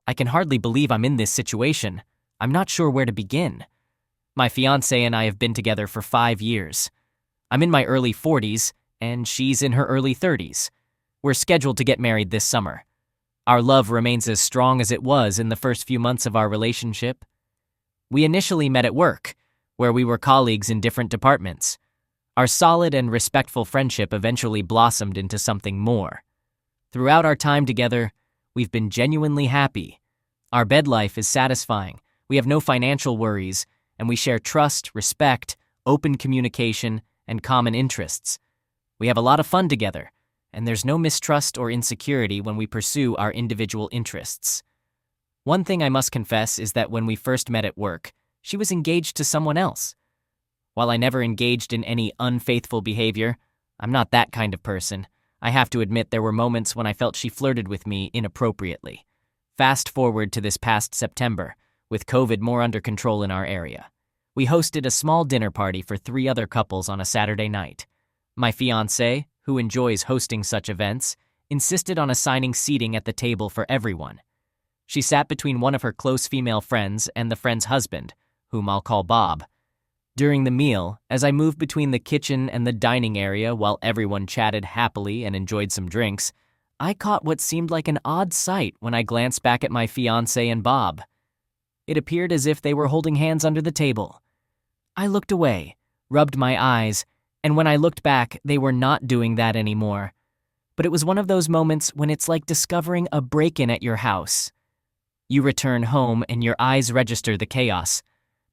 I can hardly believe I'm in this situation. I'm not sure where to begin. My fiancée and I have been together for 5 years. I'm in my early 40s, and she's in her early 30s. We're scheduled to get married this summer. Our love remains as strong as it was in the first few months of our relationship. We initially met at work, where we were colleagues in different departments. Our solid and respectful friendship eventually blossomed into something more. Throughout our time together, we've been genuinely happy. Our bed life is satisfying, we have no financial worries, and we share trust, respect, open communication, and common interests. We have a lot of fun together, and there's no mistrust or insecurity when we pursue our individual interests. One thing I must confess is that when we first met at work, she was engaged to someone else. While I never engaged in any unfaithful behavior, I'm not that kind of person. I have to admit there were moments when I felt she flirted with me inappropriately. Fast forward to this past September, with COVID more under control in our area. We hosted a small dinner party for 3 other couples on a Saturday night. My fiancé, who enjoys hosting such events, insisted on assigning seating at the table for everyone. She sat between one of her close female friends and the friend's husband, whom I'll call Bob. During the meal, as I moved between the kitchen and the dining area while everyone chatted happily and enjoyed some drinks, I caught what seemed like an odd sight when I glanced back at my fiancé and Bob. It appeared as if they were holding hands under the table. I looked away, rubbed my eyes, and when I looked back, they were not doing that anymore. But it was one of those moments when it's like discovering a break-in at your house. You return home and your eyes register the chaos,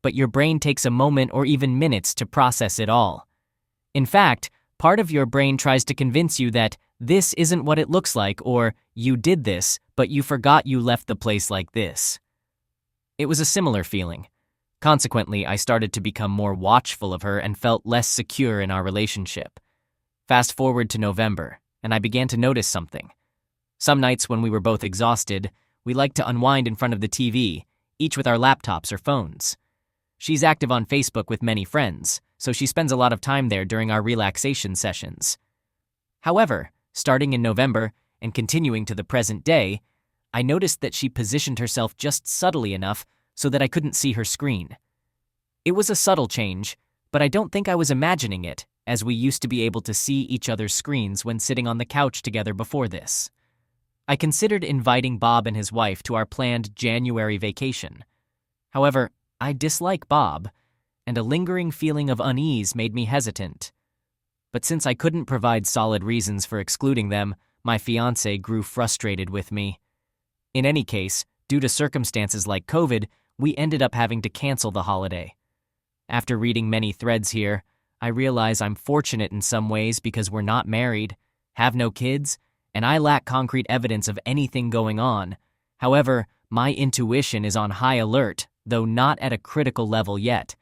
but your brain takes a moment or even minutes to process it all. In fact, part of your brain tries to convince you that this isn't what it looks like, or you did this, but you forgot you left the place like this. It was a similar feeling. Consequently, I started to become more watchful of her and felt less secure in our relationship. Fast forward to November, and I began to notice something. Some nights when we were both exhausted, we liked to unwind in front of the TV, each with our laptops or phones. She's active on Facebook with many friends, so she spends a lot of time there during our relaxation sessions. However, starting in November and continuing to the present day, I noticed that she positioned herself just subtly enough so that I couldn't see her screen. It was a subtle change, but I don't think I was imagining it, as we used to be able to see each other's screens when sitting on the couch together before this. I considered inviting Bob and his wife to our planned January vacation. However, I dislike Bob, and a lingering feeling of unease made me hesitant. But since I couldn't provide solid reasons for excluding them, my fiancé grew frustrated with me. In any case, due to circumstances like COVID, we ended up having to cancel the holiday. After reading many threads here, I realize I'm fortunate in some ways because we're not married, have no kids, and I lack concrete evidence of anything going on. However, my intuition is on high alert, though not at a critical level yet.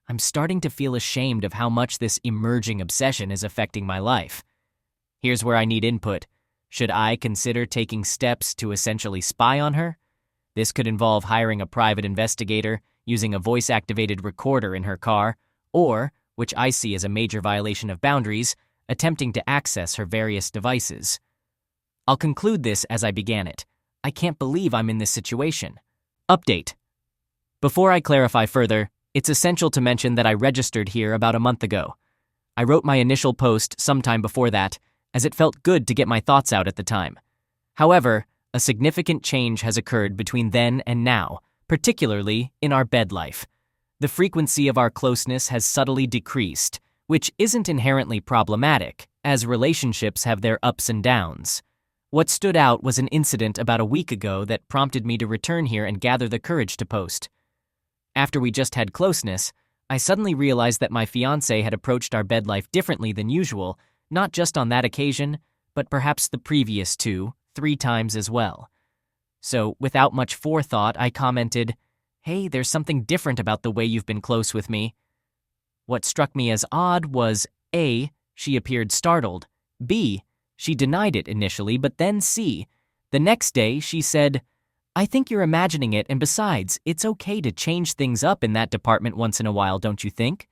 I'm starting to feel ashamed of how much this emerging obsession is affecting my life. Here's where I need input. Should I consider taking steps to essentially spy on her? This could involve hiring a private investigator, using a voice-activated recorder in her car, or, which I see as a major violation of boundaries, attempting to access her various devices. I'll conclude this as I began it. I can't believe I'm in this situation. Update. Before I clarify further, it's essential to mention that I registered here about a month ago. I wrote my initial post sometime before that, as it felt good to get my thoughts out at the time. However, a significant change has occurred between then and now, particularly in our bed life. The frequency of our closeness has subtly decreased, which isn't inherently problematic, as relationships have their ups and downs. What stood out was an incident about a week ago that prompted me to return here and gather the courage to post. After we just had closeness, I suddenly realized that my fiancé had approached our bed life differently than usual, not just on that occasion, but perhaps the previous 2, 3 times as well. So, without much forethought, I commented, "Hey, there's something different about the way you've been close with me." What struck me as odd was A, she appeared startled, B, she denied it initially, but then C, the next day she said, "I think you're imagining it, and besides, it's okay to change things up in that department once in a while, don't you think?"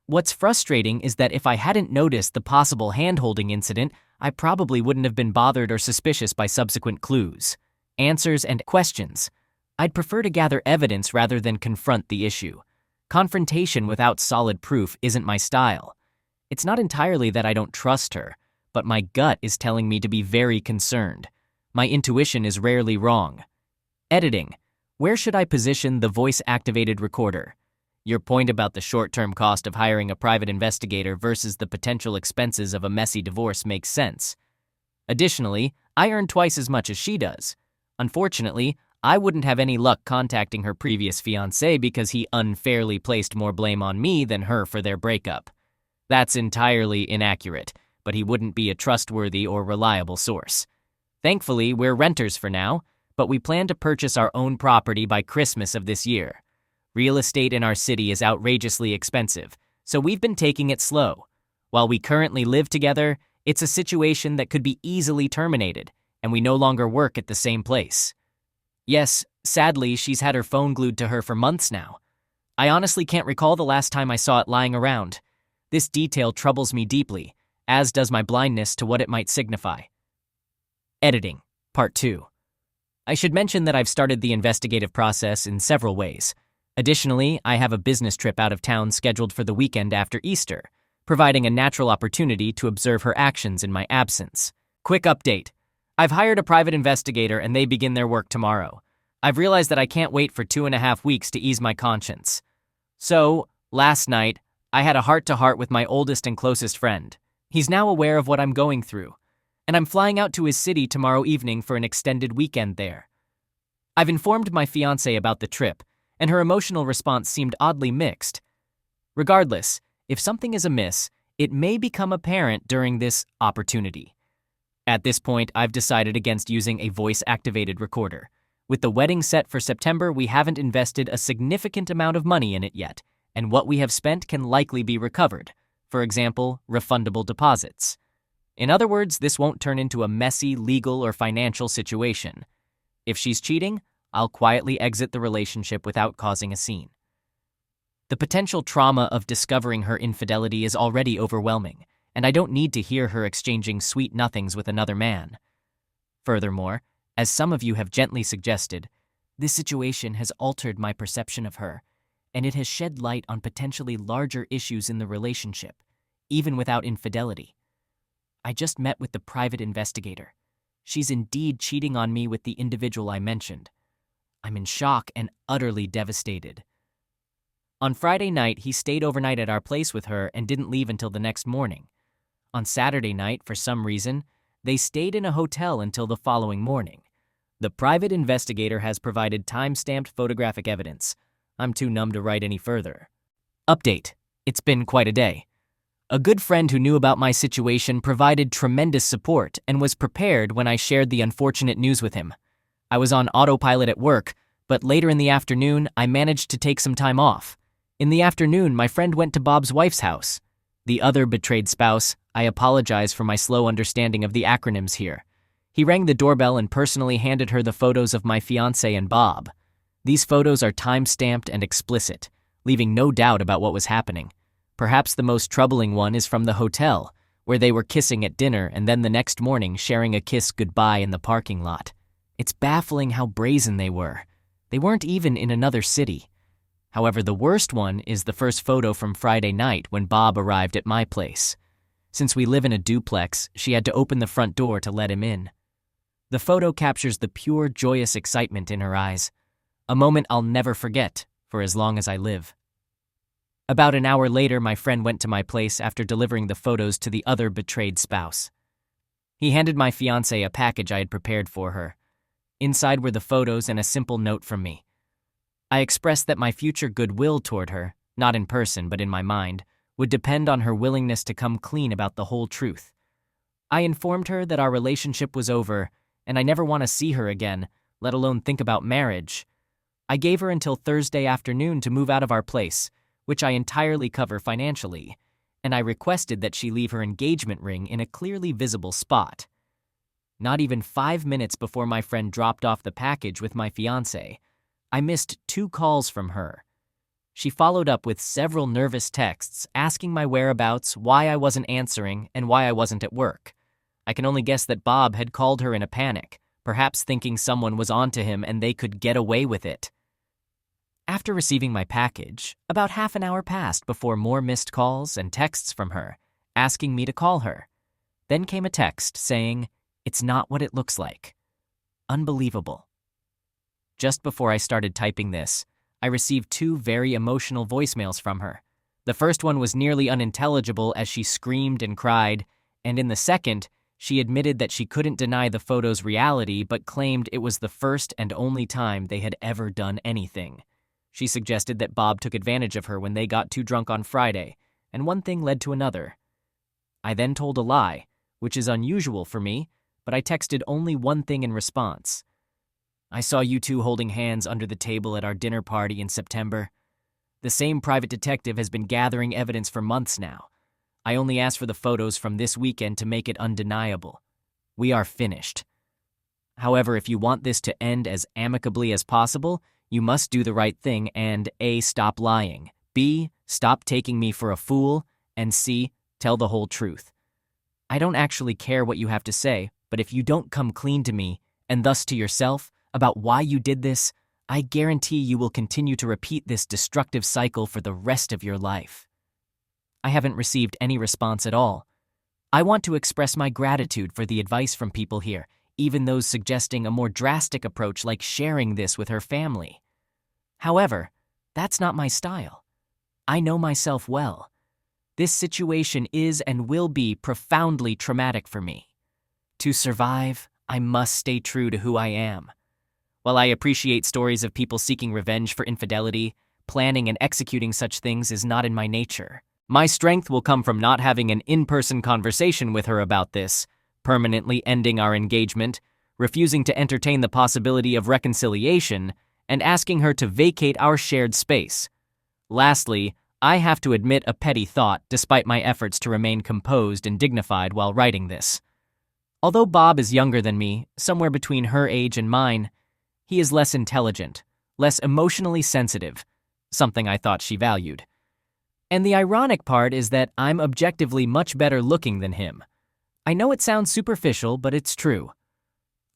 What's frustrating is that if I hadn't noticed the possible hand-holding incident, I probably wouldn't have been bothered or suspicious by subsequent clues. answers, and questions. I'd prefer to gather evidence rather than confront the issue. Confrontation without solid proof isn't my style. It's not entirely that I don't trust her, but my gut is telling me to be very concerned. My intuition is rarely wrong. Editing. Where should I position the voice-activated recorder? Your point about the short-term cost of hiring a private investigator versus the potential expenses of a messy divorce makes sense. Additionally, I earn twice as much as she does. Unfortunately, I wouldn't have any luck contacting her previous fiancé because he unfairly placed more blame on me than her for their breakup. That's entirely inaccurate, but he wouldn't be a trustworthy or reliable source. Thankfully, we're renters for now, but we plan to purchase our own property by Christmas of this year. Real estate in our city is outrageously expensive, so we've been taking it slow. While we currently live together, it's a situation that could be easily terminated, and we no longer work at the same place. Yes, sadly, she's had her phone glued to her for months now. I honestly can't recall the last time I saw it lying around. This detail troubles me deeply, as does my blindness to what it might signify. Editing, Part 2. I should mention that I've started the investigative process in several ways. Additionally, I have a business trip out of town scheduled for the weekend after Easter, providing a natural opportunity to observe her actions in my absence. Quick update. I've hired a private investigator and they begin their work tomorrow. I've realized that I can't wait for 2.5 weeks to ease my conscience. So, last night, I had a heart-to-heart with my oldest and closest friend. He's now aware of what I'm going through, and I'm flying out to his city tomorrow evening for an extended weekend there. I've informed my fiancée about the trip, and her emotional response seemed oddly mixed. Regardless, if something is amiss, it may become apparent during this opportunity. At this point, I've decided against using a voice-activated recorder. With the wedding set for September, we haven't invested a significant amount of money in it yet, and what we have spent can likely be recovered. For example, refundable deposits. In other words, this won't turn into a messy legal or financial situation. If she's cheating, I'll quietly exit the relationship without causing a scene. The potential trauma of discovering her infidelity is already overwhelming, and I don't need to hear her exchanging sweet nothings with another man. Furthermore, as some of you have gently suggested, this situation has altered my perception of her, and it has shed light on potentially larger issues in the relationship, even without infidelity. I just met with the private investigator. She's indeed cheating on me with the individual I mentioned. I'm in shock and utterly devastated. On Friday night, he stayed overnight at our place with her and didn't leave until the next morning. On Saturday night, for some reason, they stayed in a hotel until the following morning. The private investigator has provided time-stamped photographic evidence. I'm too numb to write any further. Update. It's been quite a day. A good friend who knew about my situation provided tremendous support and was prepared when I shared the unfortunate news with him. I was on autopilot at work, but later in the afternoon, I managed to take some time off. In the afternoon, my friend went to Bob's wife's house. The other betrayed spouse, I apologize for my slow understanding of the acronyms here. He rang the doorbell and personally handed her the photos of my fiancé and Bob. These photos are time-stamped and explicit, leaving no doubt about what was happening. Perhaps the most troubling one is from the hotel, where they were kissing at dinner and then the next morning sharing a kiss goodbye in the parking lot. It's baffling how brazen they were. They weren't even in another city. However, the worst one is the first photo from Friday night when Bob arrived at my place. Since we live in a duplex, she had to open the front door to let him in. The photo captures the pure, joyous excitement in her eyes, a moment I'll never forget for as long as I live. About an hour later, my friend went to my place after delivering the photos to the other betrayed spouse. He handed my fiancée a package I had prepared for her. Inside were the photos and a simple note from me. I expressed that my future goodwill toward her, not in person but in my mind, would depend on her willingness to come clean about the whole truth. I informed her that our relationship was over and I never want to see her again, let alone think about marriage. I gave her until Thursday afternoon to move out of our place, which I entirely cover financially, and I requested that she leave her engagement ring in a clearly visible spot. Not even 5 minutes before my friend dropped off the package with my fiancé, I missed 2 calls from her. She followed up with several nervous texts asking my whereabouts, why I wasn't answering, and why I wasn't at work. I can only guess that Bob had called her in a panic, perhaps thinking someone was onto him and they could get away with it. After receiving my package, about half an hour passed before more missed calls and texts from her, asking me to call her. Then came a text saying, "It's not what it looks like." Unbelievable. Just before I started typing this, I received 2 very emotional voicemails from her. The first one was nearly unintelligible as she screamed and cried, and in the second, she admitted that she couldn't deny the photo's reality but claimed it was the first and only time they had ever done anything. She suggested that Bob took advantage of her when they got too drunk on Friday, and one thing led to another. I then told a lie, which is unusual for me, but I texted only one thing in response. "I saw you 2 holding hands under the table at our dinner party in September. The same private detective has been gathering evidence for months now. I only asked for the photos from this weekend to make it undeniable. We are finished. However, if you want this to end as amicably as possible, you must do the right thing and A. Stop lying, B. Stop taking me for a fool, and C. Tell the whole truth. I don't actually care what you have to say, but if you don't come clean to me, and thus to yourself, about why you did this, I guarantee you will continue to repeat this destructive cycle for the rest of your life." I haven't received any response at all. I want to express my gratitude for the advice from people here, even those suggesting a more drastic approach like sharing this with her family. However, that's not my style. I know myself well. This situation is and will be profoundly traumatic for me. To survive, I must stay true to who I am. While I appreciate stories of people seeking revenge for infidelity, planning and executing such things is not in my nature. My strength will come from not having an in-person conversation with her about this, permanently ending our engagement, refusing to entertain the possibility of reconciliation, and asking her to vacate our shared space. Lastly, I have to admit a petty thought despite my efforts to remain composed and dignified while writing this. Although Bob is younger than me, somewhere between her age and mine, he is less intelligent, less emotionally sensitive, something I thought she valued. And the ironic part is that I'm objectively much better looking than him. I know it sounds superficial, but it's true.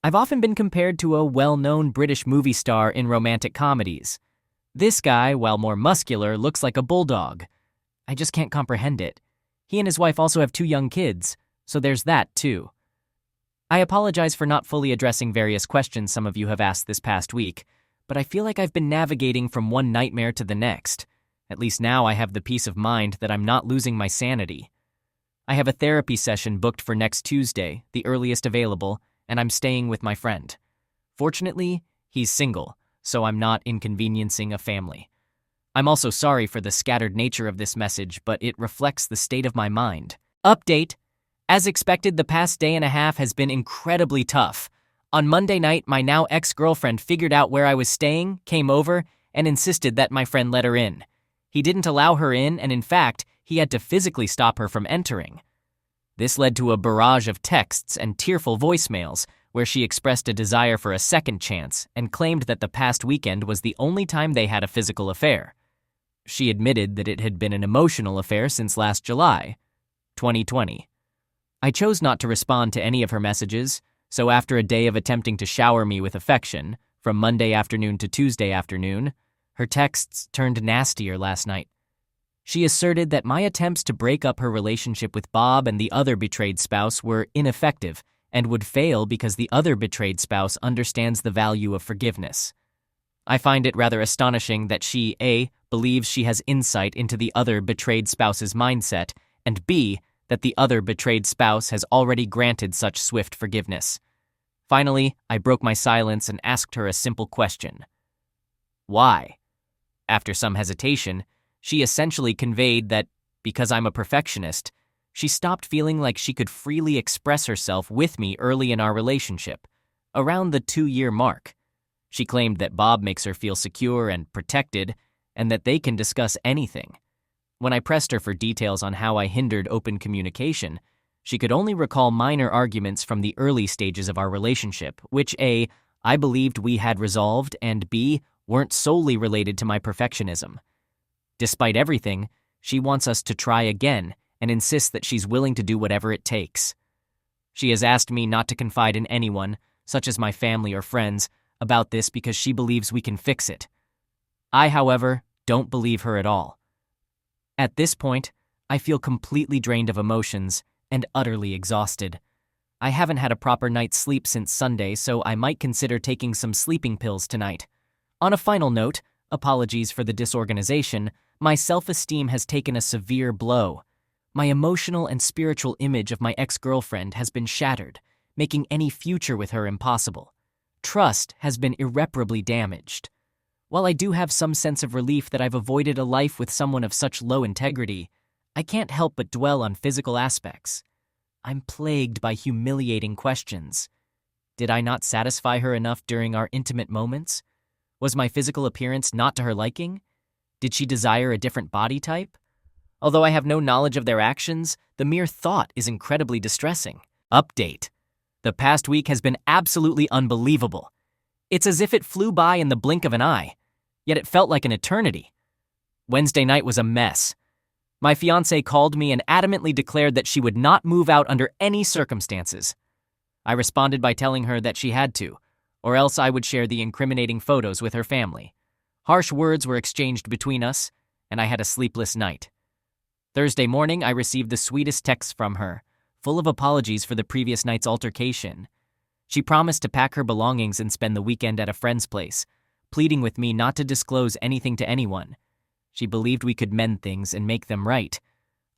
I've often been compared to a well-known British movie star in romantic comedies. This guy, while more muscular, looks like a bulldog. I just can't comprehend it. He and his wife also have 2 young kids, so there's that too. I apologize for not fully addressing various questions some of you have asked this past week, but I feel like I've been navigating from one nightmare to the next. At least now I have the peace of mind that I'm not losing my sanity. I have a therapy session booked for next Tuesday, the earliest available, and I'm staying with my friend. Fortunately, he's single, so I'm not inconveniencing a family. I'm also sorry for the scattered nature of this message, but it reflects the state of my mind. Update. As expected, the past day and a half has been incredibly tough. On Monday night, my now ex-girlfriend figured out where I was staying, came over, and insisted that my friend let her in. He didn't allow her in, and in fact, he had to physically stop her from entering. This led to a barrage of texts and tearful voicemails where she expressed a desire for a second chance and claimed that the past weekend was the only time they had a physical affair. She admitted that it had been an emotional affair since last July, 2020. I chose not to respond to any of her messages, so after a day of attempting to shower me with affection, from Monday afternoon to Tuesday afternoon, her texts turned nastier last night. She asserted that my attempts to break up her relationship with Bob and the other betrayed spouse were ineffective and would fail because the other betrayed spouse understands the value of forgiveness. I find it rather astonishing that she, A, believes she has insight into the other betrayed spouse's mindset, and B, that the other betrayed spouse has already granted such swift forgiveness. Finally, I broke my silence and asked her a simple question. Why? After some hesitation, she essentially conveyed that, because I'm a perfectionist, she stopped feeling like she could freely express herself with me early in our relationship, around the 2-year mark. She claimed that Bob makes her feel secure and protected, and that they can discuss anything. When I pressed her for details on how I hindered open communication, she could only recall minor arguments from the early stages of our relationship, which A, I believed we had resolved, and B, weren't solely related to my perfectionism. Despite everything, she wants us to try again and insists that she's willing to do whatever it takes. She has asked me not to confide in anyone, such as my family or friends, about this because she believes we can fix it. I, however, don't believe her at all. At this point, I feel completely drained of emotions and utterly exhausted. I haven't had a proper night's sleep since Sunday, so I might consider taking some sleeping pills tonight. On a final note, apologies for the disorganization, my self-esteem has taken a severe blow. My emotional and spiritual image of my ex-girlfriend has been shattered, making any future with her impossible. Trust has been irreparably damaged. While I do have some sense of relief that I've avoided a life with someone of such low integrity, I can't help but dwell on physical aspects. I'm plagued by humiliating questions. Did I not satisfy her enough during our intimate moments? Was my physical appearance not to her liking? Did she desire a different body type? Although I have no knowledge of their actions, the mere thought is incredibly distressing. Update. The past week has been absolutely unbelievable. It's as if it flew by in the blink of an eye, yet it felt like an eternity. Wednesday night was a mess. My fiancée called me and adamantly declared that she would not move out under any circumstances. I responded by telling her that she had to, or else I would share the incriminating photos with her family. Harsh words were exchanged between us, and I had a sleepless night. Thursday morning, I received the sweetest text from her, full of apologies for the previous night's altercation. She promised to pack her belongings and spend the weekend at a friend's place, pleading with me not to disclose anything to anyone. She believed we could mend things and make them right.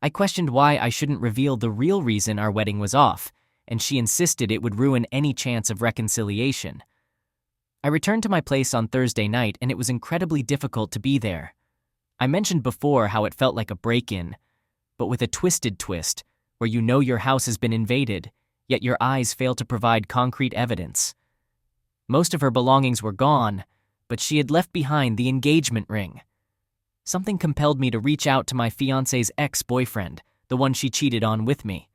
I questioned why I shouldn't reveal the real reason our wedding was off, and she insisted it would ruin any chance of reconciliation. I returned to my place on Thursday night, and it was incredibly difficult to be there. I mentioned before how it felt like a break-in, but with a twisted twist, where you know your house has been invaded, yet your eyes fail to provide concrete evidence. Most of her belongings were gone, but she had left behind the engagement ring. Something compelled me to reach out to my fiancé's ex-boyfriend, the one she cheated on with me.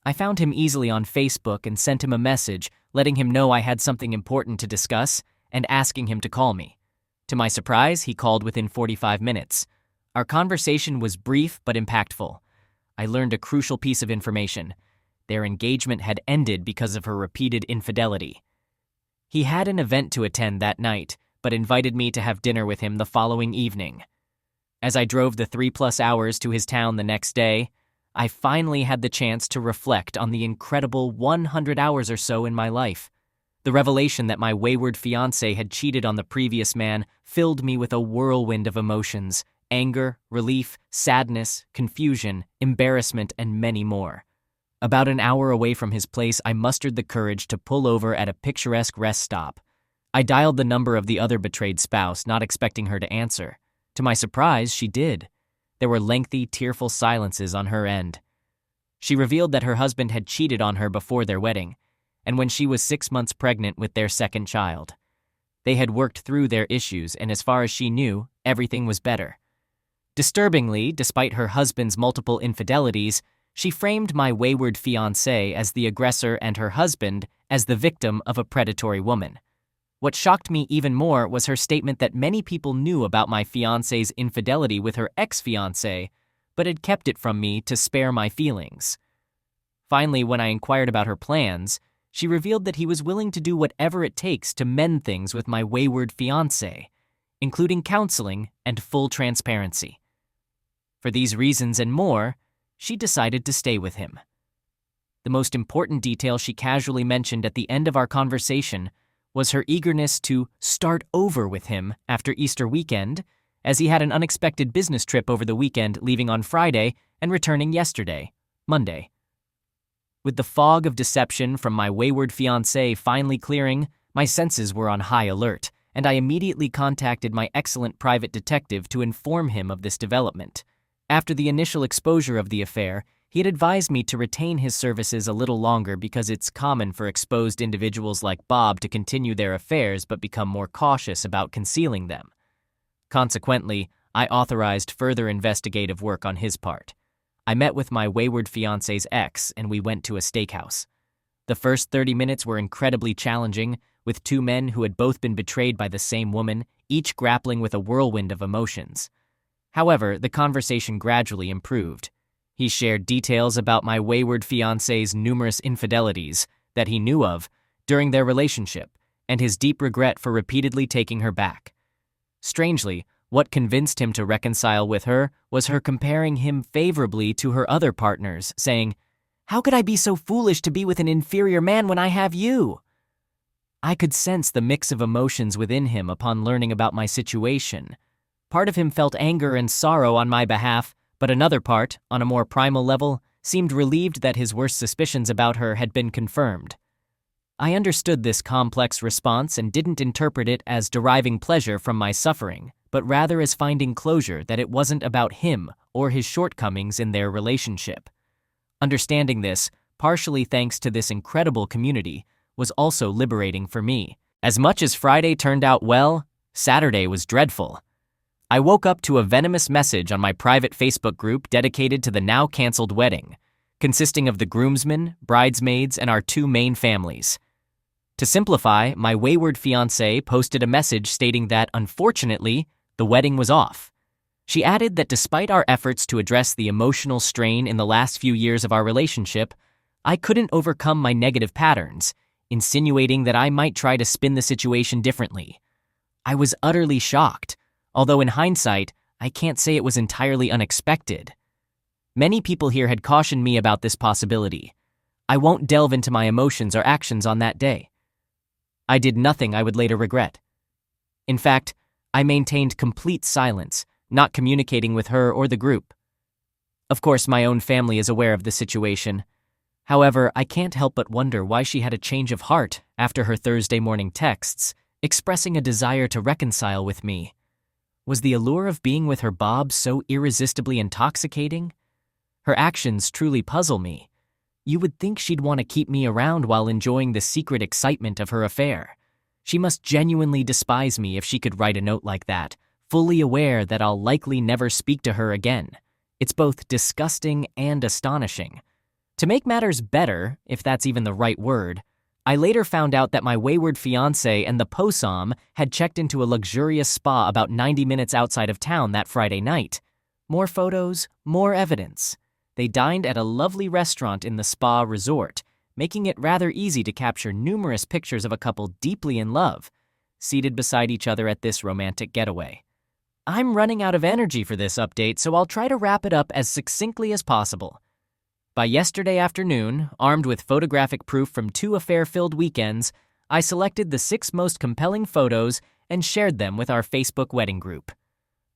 I found him easily on Facebook and sent him a message letting him know I had something important to discuss and asking him to call me. To my surprise, he called within 45 minutes. Our conversation was brief but impactful. I learned a crucial piece of information. Their engagement had ended because of her repeated infidelity. He had an event to attend that night, but invited me to have dinner with him the following evening. As I drove the 3+ hours to his town the next day, I finally had the chance to reflect on the incredible 100 hours or so in my life. The revelation that my wayward fiancé had cheated on the previous man filled me with a whirlwind of emotions: anger, relief, sadness, confusion, embarrassment, and many more. About an hour away from his place, I mustered the courage to pull over at a picturesque rest stop. I dialed the number of the other betrayed spouse, not expecting her to answer. To my surprise, she did. There were lengthy, tearful silences on her end. She revealed that her husband had cheated on her before their wedding, and when she was 6 months pregnant with their second child. They had worked through their issues, and as far as she knew, everything was better. Disturbingly, despite her husband's multiple infidelities, she framed my wayward fiancé as the aggressor and her husband as the victim of a predatory woman. What shocked me even more was her statement that many people knew about my fiancé's infidelity with her ex-fiancé, but had kept it from me to spare my feelings. Finally, when I inquired about her plans, she revealed that he was willing to do whatever it takes to mend things with my wayward fiancé, including counseling and full transparency. For these reasons and more, she decided to stay with him. The most important detail she casually mentioned at the end of our conversation was her eagerness to start over with him after Easter weekend, as he had an unexpected business trip over the weekend, leaving on Friday and returning yesterday, Monday. With the fog of deception from my wayward fiancé finally clearing, my senses were on high alert, and I immediately contacted my excellent private detective to inform him of this development. After the initial exposure of the affair, he had advised me to retain his services a little longer because it's common for exposed individuals like Bob to continue their affairs but become more cautious about concealing them. Consequently, I authorized further investigative work on his part. I met with my wayward fiancé's ex, and we went to a steakhouse. The first 30 minutes were incredibly challenging, with two men who had both been betrayed by the same woman, each grappling with a whirlwind of emotions. However, the conversation gradually improved. He shared details about my wayward fiancé's numerous infidelities that he knew of, during their relationship, and his deep regret for repeatedly taking her back. Strangely, what convinced him to reconcile with her was her comparing him favorably to her other partners, saying, "How could I be so foolish to be with an inferior man when I have you?" I could sense the mix of emotions within him upon learning about my situation. Part of him felt anger and sorrow on my behalf, but another part, on a more primal level, seemed relieved that his worst suspicions about her had been confirmed. I understood this complex response and didn't interpret it as deriving pleasure from my suffering, but rather as finding closure that it wasn't about him or his shortcomings in their relationship. Understanding this, partially thanks to this incredible community, was also liberating for me. As much as Friday turned out well, Saturday was dreadful. I woke up to a venomous message on my private Facebook group dedicated to the now-canceled wedding, consisting of the groomsmen, bridesmaids, and our two main families. To simplify, my wayward fiancée posted a message stating that, unfortunately, the wedding was off. She added that despite our efforts to address the emotional strain in the last few years of our relationship, I couldn't overcome my negative patterns, insinuating that I might try to spin the situation differently. I was utterly shocked, although in hindsight, I can't say it was entirely unexpected. Many people here had cautioned me about this possibility. I won't delve into my emotions or actions on that day. I did nothing I would later regret. In fact, I maintained complete silence, not communicating with her or the group. Of course, my own family is aware of the situation. However, I can't help but wonder why she had a change of heart after her Thursday morning texts, expressing a desire to reconcile with me. Was the allure of being with her Bob so irresistibly intoxicating? Her actions truly puzzle me. You would think she'd want to keep me around while enjoying the secret excitement of her affair. She must genuinely despise me if she could write a note like that, fully aware that I'll likely never speak to her again. It's both disgusting and astonishing. To make matters better, if that's even the right word, I later found out that my wayward fiancé and the posam had checked into a luxurious spa about 90 minutes outside of town that Friday night. More photos, more evidence. They dined at a lovely restaurant in the spa resort, making it rather easy to capture numerous pictures of a couple deeply in love, seated beside each other at this romantic getaway. I'm running out of energy for this update, so I'll try to wrap it up as succinctly as possible. By yesterday afternoon, armed with photographic proof from 2 affair-filled weekends, I selected the 6 most compelling photos and shared them with our Facebook wedding group.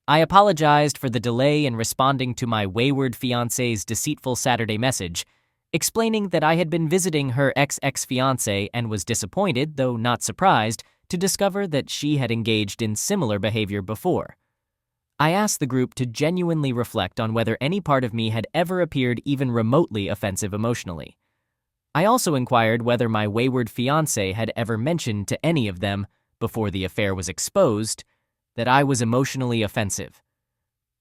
I apologized for the delay in responding to my wayward fiancé's deceitful Saturday message, explaining that I had been visiting her ex-fiancé and was disappointed, though not surprised, to discover that she had engaged in similar behavior before. I asked the group to genuinely reflect on whether any part of me had ever appeared even remotely offensive emotionally. I also inquired whether my wayward fiancé had ever mentioned to any of them, before the affair was exposed, that I was emotionally offensive.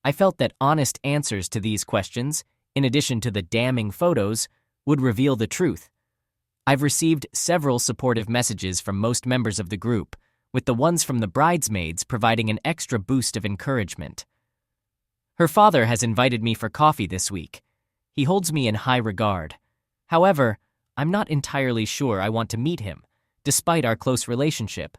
I felt that honest answers to these questions, in addition to the damning photos, would reveal the truth. I've received several supportive messages from most members of the group, with the ones from the bridesmaids providing an extra boost of encouragement. Her father has invited me for coffee this week. He holds me in high regard. However, I'm not entirely sure I want to meet him, despite our close relationship.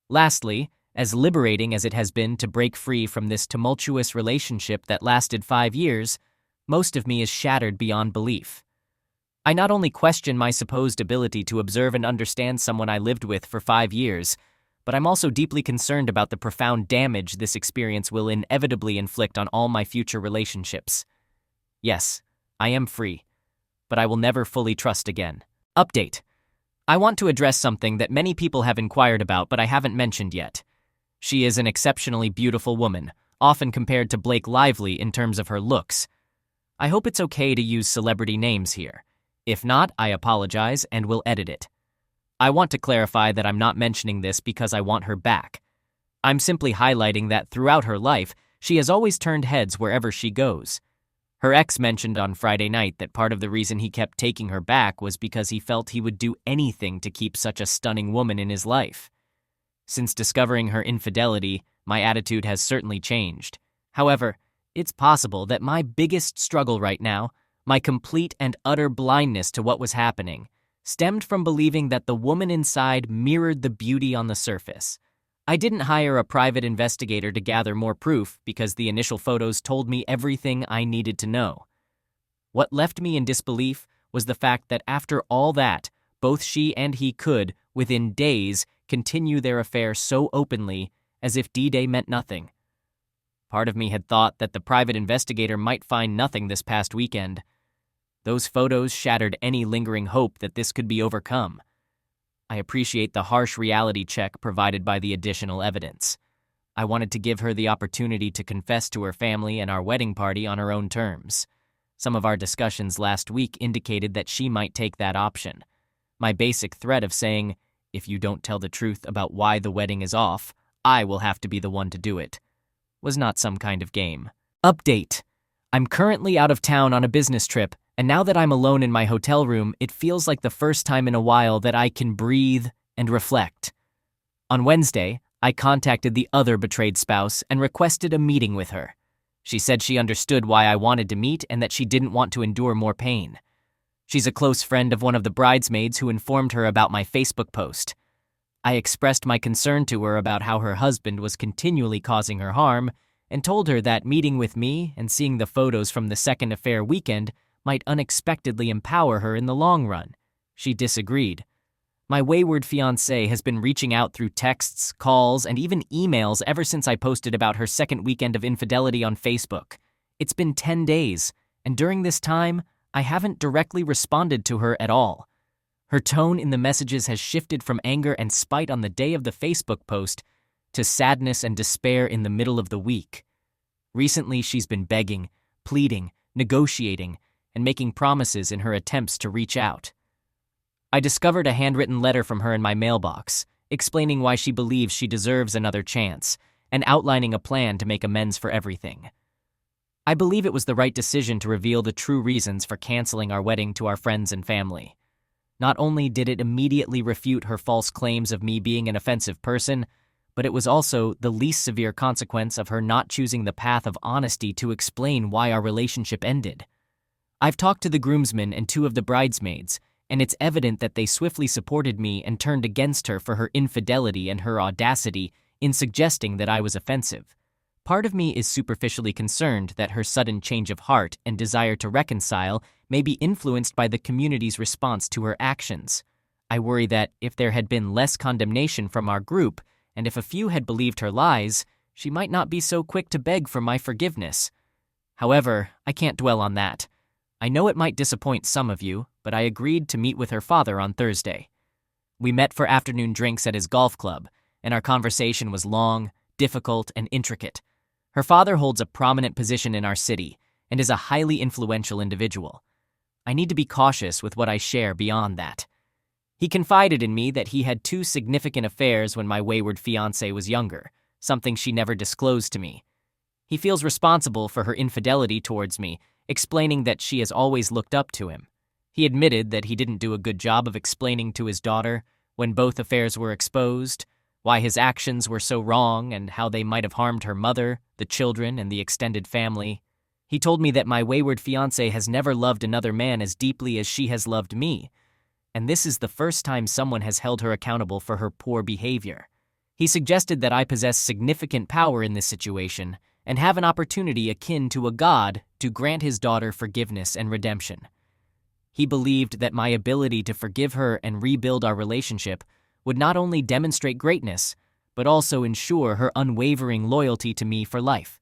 Lastly, as liberating as it has been to break free from this tumultuous relationship that lasted 5 years, most of me is shattered beyond belief. I not only question my supposed ability to observe and understand someone I lived with for 5 years, but I'm also deeply concerned about the profound damage this experience will inevitably inflict on all my future relationships. Yes, I am free, but I will never fully trust again. Update. I want to address something that many people have inquired about but I haven't mentioned yet. She is an exceptionally beautiful woman, often compared to Blake Lively in terms of her looks. I hope it's okay to use celebrity names here. If not, I apologize and will edit it. I want to clarify that I'm not mentioning this because I want her back. I'm simply highlighting that throughout her life, she has always turned heads wherever she goes. Her ex mentioned on Friday night that part of the reason he kept taking her back was because he felt he would do anything to keep such a stunning woman in his life. Since discovering her infidelity, my attitude has certainly changed. However, it's possible that my biggest struggle right now, my complete and utter blindness to what was happening, stemmed from believing that the woman inside mirrored the beauty on the surface. I didn't hire a private investigator to gather more proof because the initial photos told me everything I needed to know. What left me in disbelief was the fact that after all that, both she and he could, within days, continue their affair so openly as if D-Day meant nothing. Part of me had thought that the private investigator might find nothing this past weekend. Those photos shattered any lingering hope that this could be overcome. I appreciate the harsh reality check provided by the additional evidence. I wanted to give her the opportunity to confess to her family and our wedding party on her own terms. Some of our discussions last week indicated that she might take that option. My basic threat of saying, "If you don't tell the truth about why the wedding is off, I will have to be the one to do it," was not some kind of game. Update. I'm currently out of town on a business trip, and now that I'm alone in my hotel room, it feels like the first time in a while that I can breathe and reflect. On Wednesday, I contacted the other betrayed spouse and requested a meeting with her. She said she understood why I wanted to meet and that she didn't want to endure more pain. She's a close friend of one of the bridesmaids who informed her about my Facebook post. I expressed my concern to her about how her husband was continually causing her harm and told her that meeting with me and seeing the photos from the second affair weekend might unexpectedly empower her in the long run. She disagreed. My wayward fiancée has been reaching out through texts, calls, and even emails ever since I posted about her second weekend of infidelity on Facebook. It's been 10 days, and during this time, I haven't directly responded to her at all. Her tone in the messages has shifted from anger and spite on the day of the Facebook post to sadness and despair in the middle of the week. Recently, she's been begging, pleading, negotiating, and making promises in her attempts to reach out. I discovered a handwritten letter from her in my mailbox, explaining why she believes she deserves another chance, and outlining a plan to make amends for everything. I believe it was the right decision to reveal the true reasons for canceling our wedding to our friends and family. Not only did it immediately refute her false claims of me being an offensive person, but it was also the least severe consequence of her not choosing the path of honesty to explain why our relationship ended. I've talked to the groomsmen and 2 of the bridesmaids, and it's evident that they swiftly supported me and turned against her for her infidelity and her audacity in suggesting that I was offensive. Part of me is superficially concerned that her sudden change of heart and desire to reconcile may be influenced by the community's response to her actions. I worry that if there had been less condemnation from our group, and if a few had believed her lies, she might not be so quick to beg for my forgiveness. However, I can't dwell on that. I know it might disappoint some of you, but I agreed to meet with her father on Thursday. We met for afternoon drinks at his golf club, and our conversation was long, difficult, and intricate. Her father holds a prominent position in our city and is a highly influential individual. I need to be cautious with what I share beyond that. He confided in me that he had 2 significant affairs when my wayward fiancée was younger, something she never disclosed to me. He feels responsible for her infidelity towards me, explaining that she has always looked up to him. He admitted that he didn't do a good job of explaining to his daughter, when both affairs were exposed, why his actions were so wrong and how they might have harmed her mother, the children, and the extended family. He told me that my wayward fiancée has never loved another man as deeply as she has loved me, and this is the first time someone has held her accountable for her poor behavior. He suggested that I possess significant power in this situation and have an opportunity akin to a god to grant his daughter forgiveness and redemption. He believed that my ability to forgive her and rebuild our relationship would not only demonstrate greatness, but also ensure her unwavering loyalty to me for life.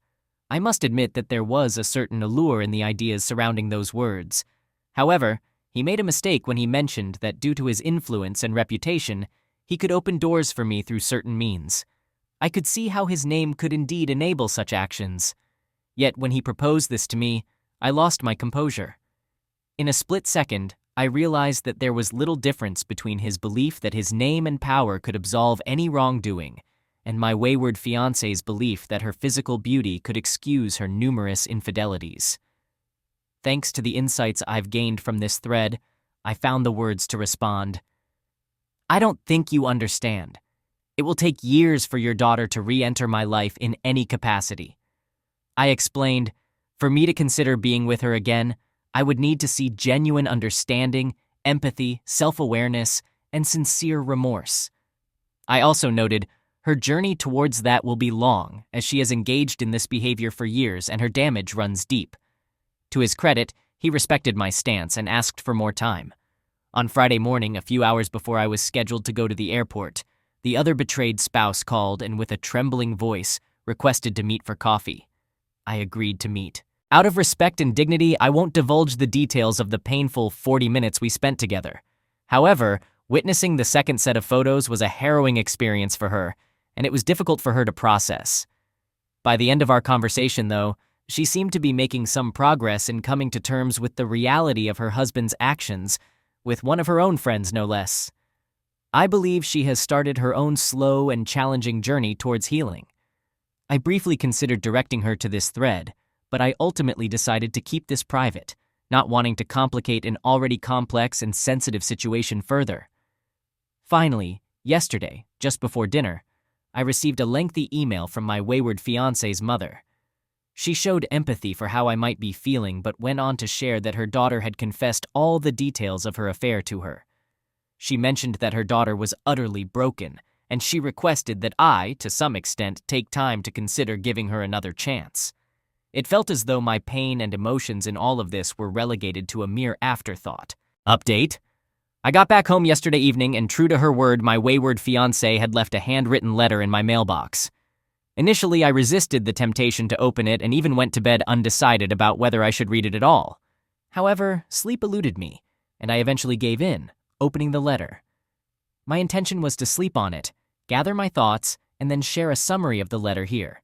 I must admit that there was a certain allure in the ideas surrounding those words. However, he made a mistake when he mentioned that due to his influence and reputation, he could open doors for me through certain means. I could see how his name could indeed enable such actions. Yet when he proposed this to me, I lost my composure. In a split second, I realized that there was little difference between his belief that his name and power could absolve any wrongdoing, and my wayward fiancée's belief that her physical beauty could excuse her numerous infidelities. Thanks to the insights I've gained from this thread, I found the words to respond. I don't think you understand. It will take years for your daughter to re-enter my life in any capacity. I explained, for me to consider being with her again, I would need to see genuine understanding, empathy, self-awareness, and sincere remorse. I also noted her journey towards that will be long, as she has engaged in this behavior for years and her damage runs deep. To his credit, he respected my stance and asked for more time. On Friday morning, a few hours before I was scheduled to go to the airport, the other betrayed spouse called and with a trembling voice requested to meet for coffee. I agreed to meet. Out of respect and dignity, I won't divulge the details of the painful 40 minutes we spent together. However, witnessing the second set of photos was a harrowing experience for her, and it was difficult for her to process. By the end of our conversation, though, she seemed to be making some progress in coming to terms with the reality of her husband's actions, with one of her own friends no less. I believe she has started her own slow and challenging journey towards healing. I briefly considered directing her to this thread, but I ultimately decided to keep this private, not wanting to complicate an already complex and sensitive situation further. Finally, yesterday, just before dinner, I received a lengthy email from my wayward fiancé's mother. She showed empathy for how I might be feeling, but went on to share that her daughter had confessed all the details of her affair to her. She mentioned that her daughter was utterly broken, and she requested that I, to some extent, take time to consider giving her another chance. It felt as though my pain and emotions in all of this were relegated to a mere afterthought. Update: I got back home yesterday evening, and true to her word, my wayward fiancé had left a handwritten letter in my mailbox. Initially, I resisted the temptation to open it and even went to bed undecided about whether I should read it at all. However, sleep eluded me, and I eventually gave in, opening the letter. My intention was to sleep on it, gather my thoughts, and then share a summary of the letter here.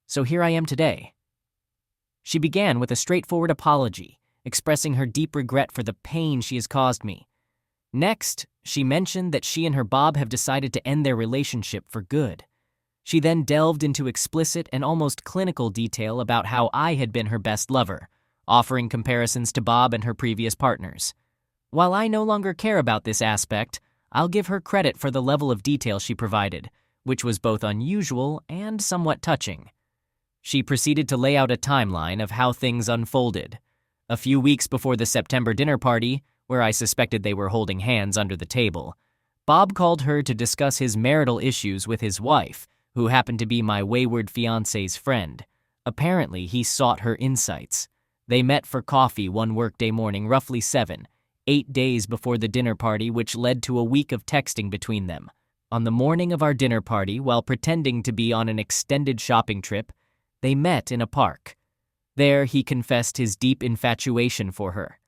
So here I am today. She began with a straightforward apology, expressing her deep regret for the pain she has caused me. Next, she mentioned that she and her Bob have decided to end their relationship for good. She then delved into explicit and almost clinical detail about how I had been her best lover, offering comparisons to Bob and her previous partners. While I no longer care about this aspect, I'll give her credit for the level of detail she provided, which was both unusual and somewhat touching. She proceeded to lay out a timeline of how things unfolded. A few weeks before the September dinner party, where I suspected they were holding hands under the table, Bob called her to discuss his marital issues with his wife, who happened to be my wayward fiancé's friend. Apparently, he sought her insights. They met for coffee one workday morning, roughly 8 days before the dinner party, which led to a week of texting between them. On the morning of our dinner party, while pretending to be on an extended shopping trip, they met in a park. There, he confessed his deep infatuation for her.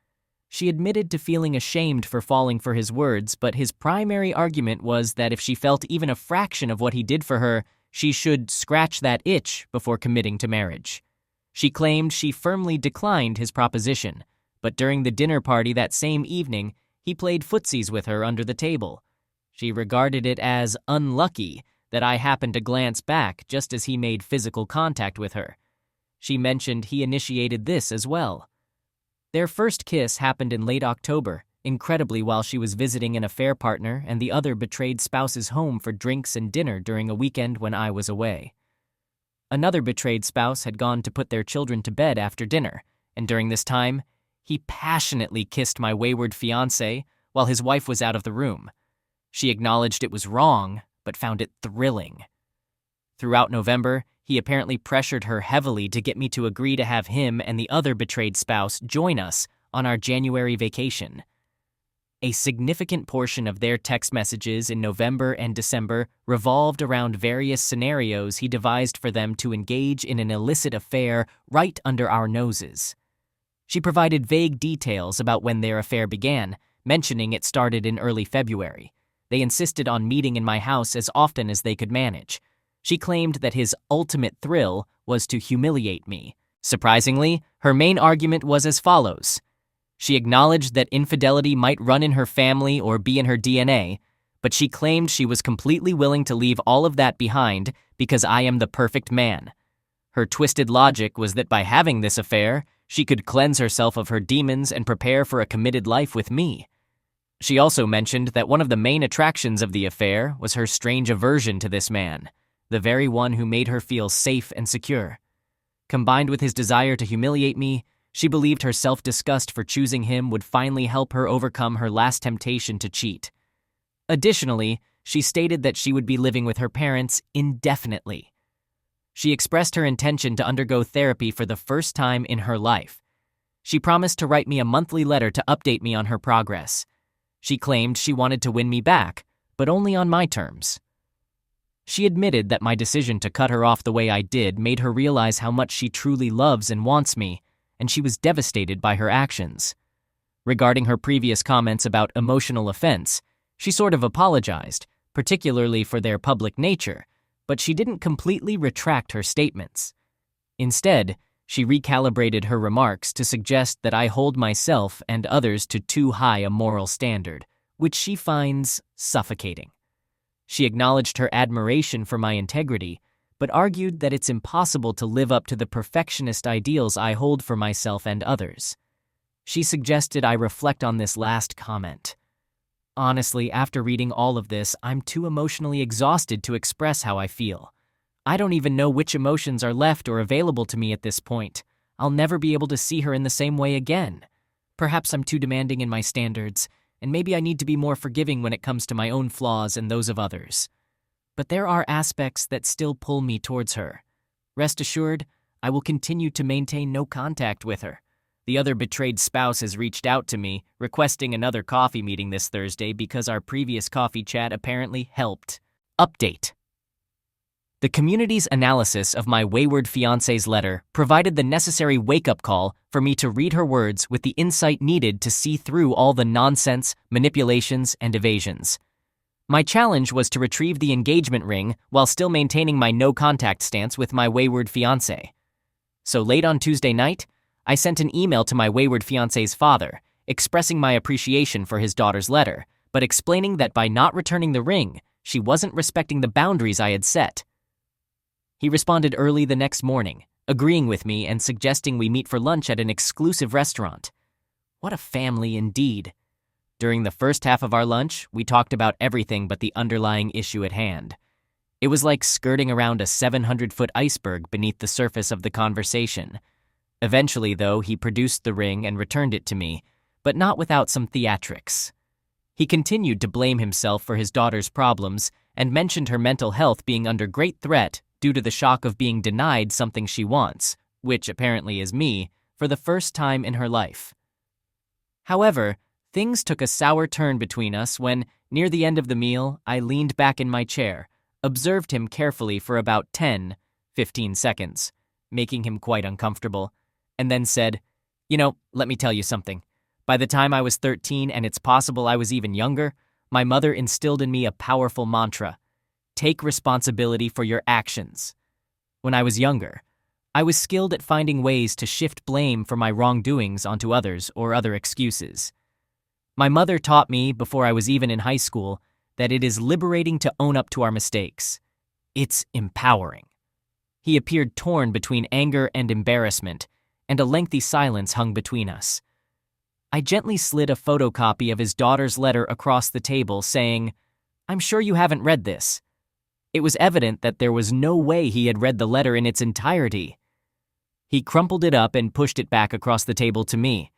She admitted to feeling ashamed for falling for his words, but his primary argument was that if she felt even a fraction of what he did for her, she should scratch that itch before committing to marriage. She claimed she firmly declined his proposition, but during the dinner party that same evening, he played footsies with her under the table. She regarded it as unlucky that I happened to glance back just as he made physical contact with her. She mentioned he initiated this as well. Their first kiss happened in late October, incredibly while she was visiting an affair partner and the other betrayed spouse's home for drinks and dinner during a weekend when I was away. Another betrayed spouse had gone to put their children to bed after dinner, and during this time, he passionately kissed my wayward fiancé while his wife was out of the room. She acknowledged it was wrong, but found it thrilling. Throughout November, he apparently pressured her heavily to get me to agree to have him and the other betrayed spouse join us on our January vacation. A significant portion of their text messages in November and December revolved around various scenarios he devised for them to engage in an illicit affair right under our noses. She provided vague details about when their affair began, mentioning it started in early February. They insisted on meeting in my house as often as they could manage. She claimed that his ultimate thrill was to humiliate me. Surprisingly, her main argument was as follows. She acknowledged that infidelity might run in her family or be in her DNA, but she claimed she was completely willing to leave all of that behind because I am the perfect man. Her twisted logic was that by having this affair, she could cleanse herself of her demons and prepare for a committed life with me. She also mentioned that one of the main attractions of the affair was her strange aversion to this man, the very one who made her feel safe and secure. Combined with his desire to humiliate me, She believed her self-disgust for choosing him would finally help her overcome her last temptation to cheat. Additionally, she stated that she would be living with her parents indefinitely. She expressed her intention to undergo therapy for the first time in her life. She promised to write me a monthly letter to update me on her progress. She claimed she wanted to win me back, but only on my terms. She admitted that my decision to cut her off the way I did made her realize how much she truly loves and wants me, and she was devastated by her actions. Regarding her previous comments about emotional offense, she sort of apologized, particularly for their public nature, but she didn't completely retract her statements. Instead, she recalibrated her remarks to suggest that I hold myself and others to too high a moral standard, which she finds suffocating. She acknowledged her admiration for my integrity, but argued that it's impossible to live up to the perfectionist ideals I hold for myself and others. She suggested I reflect on this last comment. Honestly, after reading all of this, I'm too emotionally exhausted to express how I feel. I don't even know which emotions are left or available to me at this point. I'll never be able to see her in the same way again. Perhaps I'm too demanding in my standards, and maybe I need to be more forgiving when it comes to my own flaws and those of others. But there are aspects that still pull me towards her. Rest assured, I will continue to maintain no contact with her. The other betrayed spouse has reached out to me, requesting another coffee meeting this Thursday because our previous coffee chat apparently helped. Update. The community's analysis of my wayward fiancé's letter provided the necessary wake-up call for me to read her words with the insight needed to see through all the nonsense, manipulations, and evasions. My challenge was to retrieve the engagement ring while still maintaining my no-contact stance with my wayward fiancé. So late on Tuesday night, I sent an email to my wayward fiancé's father, expressing my appreciation for his daughter's letter, but explaining that by not returning the ring, she wasn't respecting the boundaries I had set. He responded early the next morning, agreeing with me and suggesting we meet for lunch at an exclusive restaurant. What a family indeed. During the first half of our lunch, we talked about everything but the underlying issue at hand. It was like skirting around a 700-foot iceberg beneath the surface of the conversation. Eventually, though, he produced the ring and returned it to me, but not without some theatrics. He continued to blame himself for his daughter's problems and mentioned her mental health being under great threat due to the shock of being denied something she wants, which apparently is me, for the first time in her life. However, things took a sour turn between us when, near the end of the meal, I leaned back in my chair, observed him carefully for about 10-15 seconds, making him quite uncomfortable, and then said, let me tell you something. By the time I was 13, and it's possible I was even younger, my mother instilled in me a powerful mantra: take responsibility for your actions. When I was younger, I was skilled at finding ways to shift blame for my wrongdoings onto others or other excuses. My mother taught me, before I was even in high school, that it is liberating to own up to our mistakes. It's empowering. He appeared torn between anger and embarrassment, and a lengthy silence hung between us. I gently slid a photocopy of his daughter's letter across the table, saying, "I'm sure you haven't read this." It was evident that there was no way he had read the letter in its entirety. He crumpled it up and pushed it back across the table to me.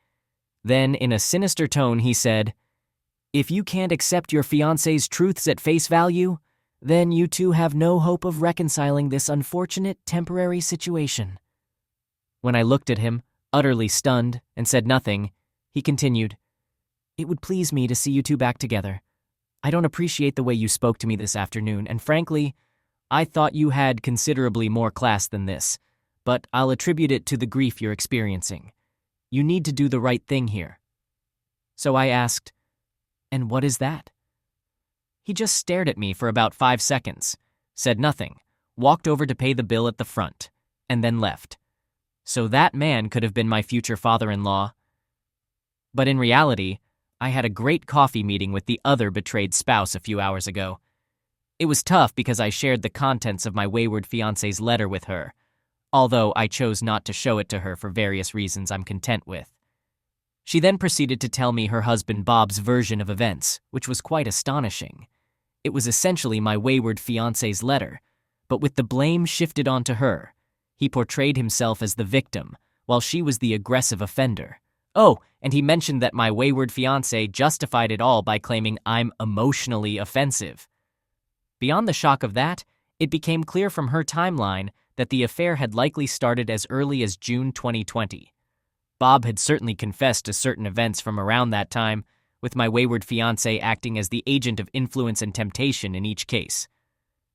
Then, in a sinister tone, he said, "If you can't accept your fiancé's truths at face value, then you two have no hope of reconciling this unfortunate temporary situation." When I looked at him, utterly stunned, and said nothing, he continued, "It would please me to see you two back together. I don't appreciate the way you spoke to me this afternoon, and frankly, I thought you had considerably more class than this, but I'll attribute it to the grief you're experiencing. You need to do the right thing here." So I asked, "And what is that?" He just stared at me for about 5 seconds, said nothing, walked over to pay the bill at the front, and then left. So that man could have been my future father-in-law. But in reality, I had a great coffee meeting with the other betrayed spouse a few hours ago. It was tough because I shared the contents of my wayward fiancé's letter with her, although I chose not to show it to her for various reasons I'm content with. She then proceeded to tell me her husband Bob's version of events, which was quite astonishing. It was essentially my wayward fiancé's letter, but with the blame shifted onto her. He portrayed himself as the victim, while she was the aggressive offender. Oh, and he mentioned that my wayward fiancé justified it all by claiming I'm emotionally offensive. Beyond the shock of that, it became clear from her timeline that the affair had likely started as early as June 2020. Bob had certainly confessed to certain events from around that time, with my wayward fiancé acting as the agent of influence and temptation in each case.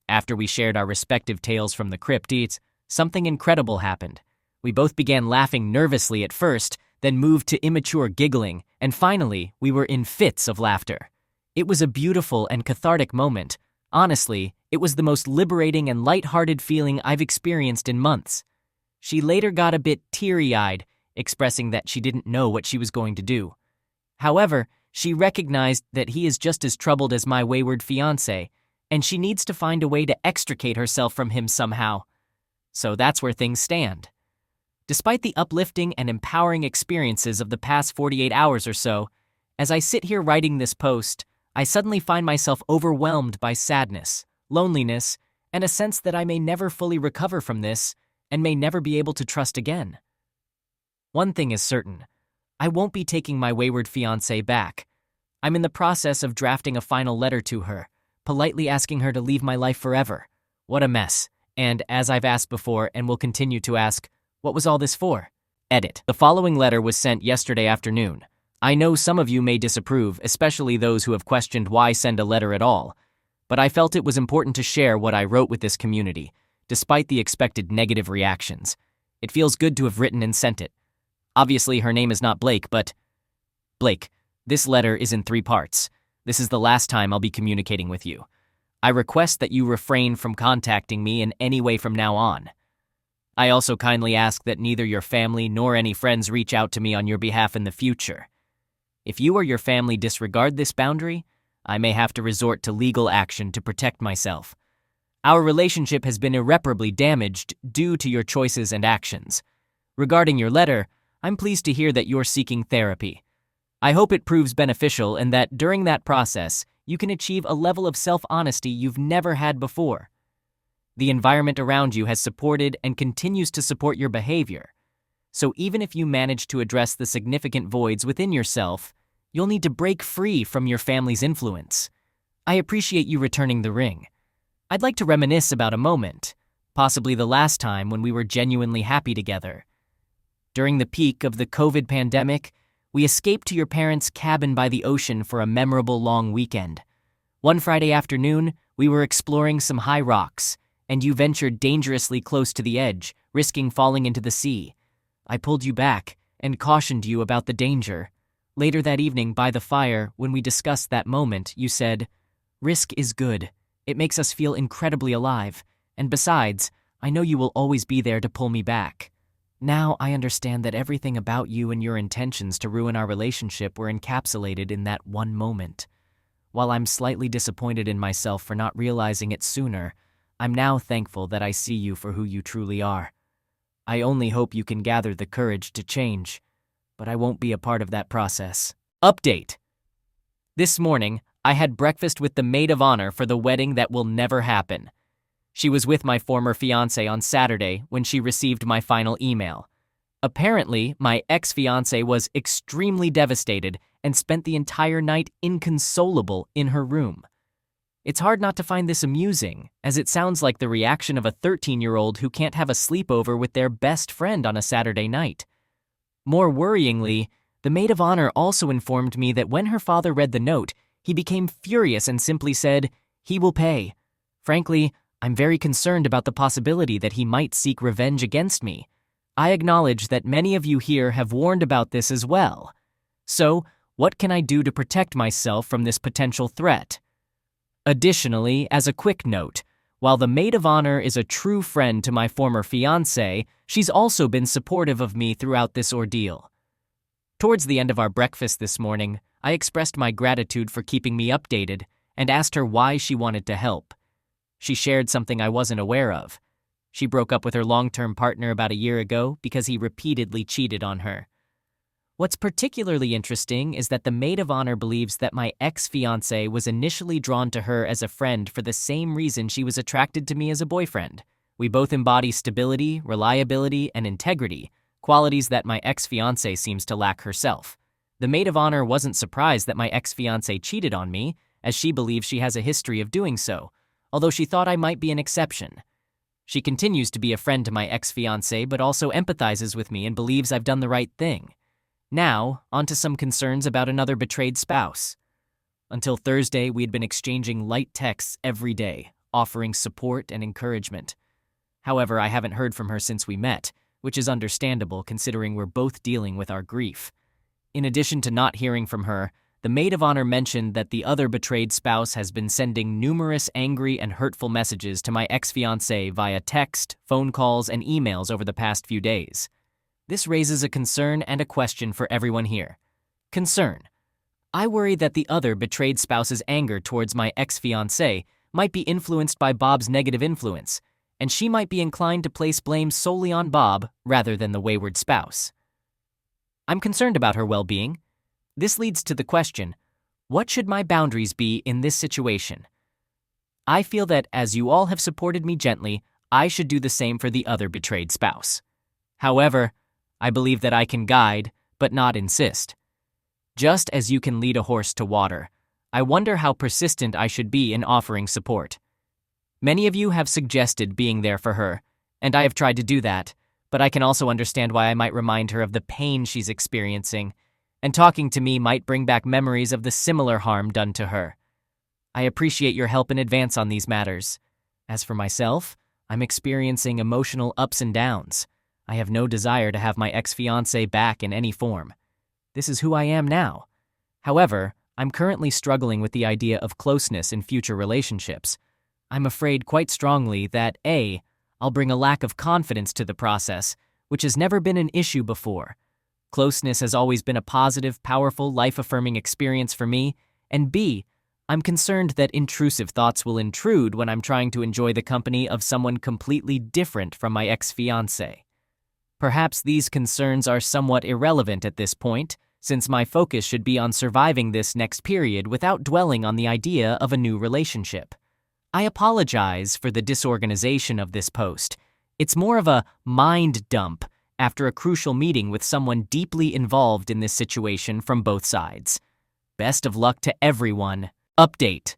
After we shared our respective tales from the crypt, something incredible happened. We both began laughing nervously at first, then moved to immature giggling, and finally, we were in fits of laughter. It was a beautiful and cathartic moment. Honestly, it was the most liberating and light-hearted feeling I've experienced in months. She later got a bit teary-eyed, expressing that she didn't know what she was going to do. However, she recognized that he is just as troubled as my wayward fiancé, and she needs to find a way to extricate herself from him somehow. So that's where things stand. Despite the uplifting and empowering experiences of the past 48 hours or so, as I sit here writing this post, I suddenly find myself overwhelmed by sadness, loneliness, and a sense that I may never fully recover from this and may never be able to trust again. One thing is certain, I won't be taking my wayward fiancé back. I'm in the process of drafting a final letter to her, politely asking her to leave my life forever. What a mess. And as I've asked before and will continue to ask, what was all this for? Edit. The following letter was sent yesterday afternoon. I know some of you may disapprove, especially those who have questioned why send a letter at all, but I felt it was important to share what I wrote with this community, despite the expected negative reactions. It feels good to have written and sent it. Obviously, her name is not Blake, but... Blake, this letter is in 3 parts. This is the last time I'll be communicating with you. I request that you refrain from contacting me in any way from now on. I also kindly ask that neither your family nor any friends reach out to me on your behalf in the future. If you or your family disregard this boundary, I may have to resort to legal action to protect myself. Our relationship has been irreparably damaged due to your choices and actions. Regarding your letter, I'm pleased to hear that you're seeking therapy. I hope it proves beneficial and that during that process, you can achieve a level of self-honesty you've never had before. The environment around you has supported and continues to support your behavior. So even if you manage to address the significant voids within yourself, you'll need to break free from your family's influence. I appreciate you returning the ring. I'd like to reminisce about a moment, possibly the last time when we were genuinely happy together. During the peak of the COVID pandemic, we escaped to your parents' cabin by the ocean for a memorable long weekend. One Friday afternoon, we were exploring some high rocks, and you ventured dangerously close to the edge, risking falling into the sea. I pulled you back and cautioned you about the danger. Later that evening, by the fire, when we discussed that moment, you said, "Risk is good. It makes us feel incredibly alive. And besides, I know you will always be there to pull me back." Now I understand that everything about you and your intentions to ruin our relationship were encapsulated in that one moment. While I'm slightly disappointed in myself for not realizing it sooner, I'm now thankful that I see you for who you truly are. I only hope you can gather the courage to change, but I won't be a part of that process. Update. This morning, I had breakfast with the maid of honor for the wedding that will never happen. She was with my former fiancé on Saturday when she received my final email. Apparently, my ex-fiancé was extremely devastated and spent the entire night inconsolable in her room. It's hard not to find this amusing, as it sounds like the reaction of a 13-year-old who can't have a sleepover with their best friend on a Saturday night. More worryingly, the maid of honor also informed me that when her father read the note, he became furious and simply said, "He will pay." Frankly, I'm very concerned about the possibility that he might seek revenge against me. I acknowledge that many of you here have warned about this as well. So, what can I do to protect myself from this potential threat? Additionally, as a quick note, while the maid of honor is a true friend to my former fiancé, she's also been supportive of me throughout this ordeal. Towards the end of our breakfast this morning, I expressed my gratitude for keeping me updated and asked her why she wanted to help. She shared something I wasn't aware of. She broke up with her long-term partner about a year ago because he repeatedly cheated on her. What's particularly interesting is that the maid of honor believes that my ex-fiancé was initially drawn to her as a friend for the same reason she was attracted to me as a boyfriend. We both embody stability, reliability, and integrity, qualities that my ex-fiancé seems to lack herself. The maid of honor wasn't surprised that my ex-fiancé cheated on me, as she believes she has a history of doing so, although she thought I might be an exception. She continues to be a friend to my ex-fiancé, but also empathizes with me and believes I've done the right thing. Now, onto some concerns about another betrayed spouse. Until Thursday, we had been exchanging light texts every day, offering support and encouragement. However, I haven't heard from her since we met, which is understandable considering we're both dealing with our grief. In addition to not hearing from her, the maid of honor mentioned that the other betrayed spouse has been sending numerous angry and hurtful messages to my ex-fiancé via text, phone calls, and emails over the past few days. This raises a concern and a question for everyone here. Concern. I worry that the other betrayed spouse's anger towards my ex-fiancé might be influenced by Bob's negative influence, and she might be inclined to place blame solely on Bob rather than the wayward spouse. I'm concerned about her well-being. This leads to the question, what should my boundaries be in this situation? I feel that as you all have supported me gently, I should do the same for the other betrayed spouse. However, I believe that I can guide, but not insist. Just as you can lead a horse to water, I wonder how persistent I should be in offering support. Many of you have suggested being there for her, and I have tried to do that, but I can also understand why I might remind her of the pain she's experiencing, and talking to me might bring back memories of the similar harm done to her. I appreciate your help in advance on these matters. As for myself, I'm experiencing emotional ups and downs. I have no desire to have my ex-fiancé back in any form. This is who I am now. However, I'm currently struggling with the idea of closeness in future relationships. I'm afraid quite strongly that A, I'll bring a lack of confidence to the process, which has never been an issue before. Closeness has always been a positive, powerful, life-affirming experience for me, and B, I'm concerned that intrusive thoughts will intrude when I'm trying to enjoy the company of someone completely different from my ex-fiancé. Perhaps these concerns are somewhat irrelevant at this point, since my focus should be on surviving this next period without dwelling on the idea of a new relationship. I apologize for the disorganization of this post. It's more of a mind dump after a crucial meeting with someone deeply involved in this situation from both sides. Best of luck to everyone. Update.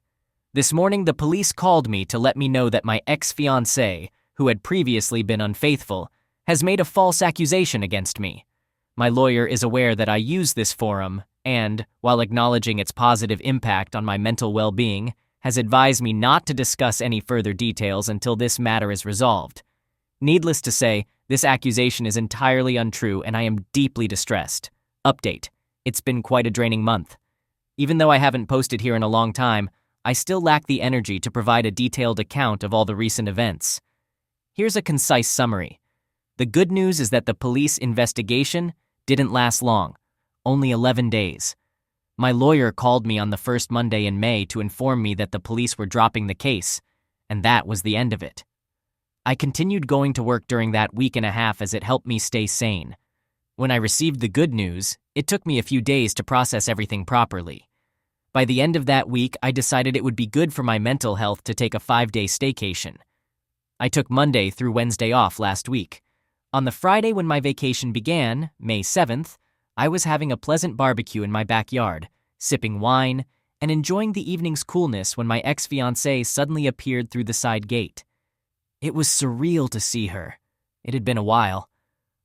This morning, the police called me to let me know that my ex-fiancé, who had previously been unfaithful, has made a false accusation against me. My lawyer is aware that I use this forum and, while acknowledging its positive impact on my mental well-being, has advised me not to discuss any further details until this matter is resolved. Needless to say, this accusation is entirely untrue and I am deeply distressed. Update. It's been quite a draining month. Even though I haven't posted here in a long time, I still lack the energy to provide a detailed account of all the recent events. Here's a concise summary. The good news is that the police investigation didn't last long, only 11 days. My lawyer called me on the first Monday in May to inform me that the police were dropping the case, and that was the end of it. I continued going to work during that week and a half as it helped me stay sane. When I received the good news, it took me a few days to process everything properly. By the end of that week, I decided it would be good for my mental health to take a 5-day staycation. I took Monday through Wednesday off last week. On the Friday when my vacation began, May 7th, I was having a pleasant barbecue in my backyard, sipping wine, and enjoying the evening's coolness when my ex-fiancée suddenly appeared through the side gate. It was surreal to see her. It had been a while.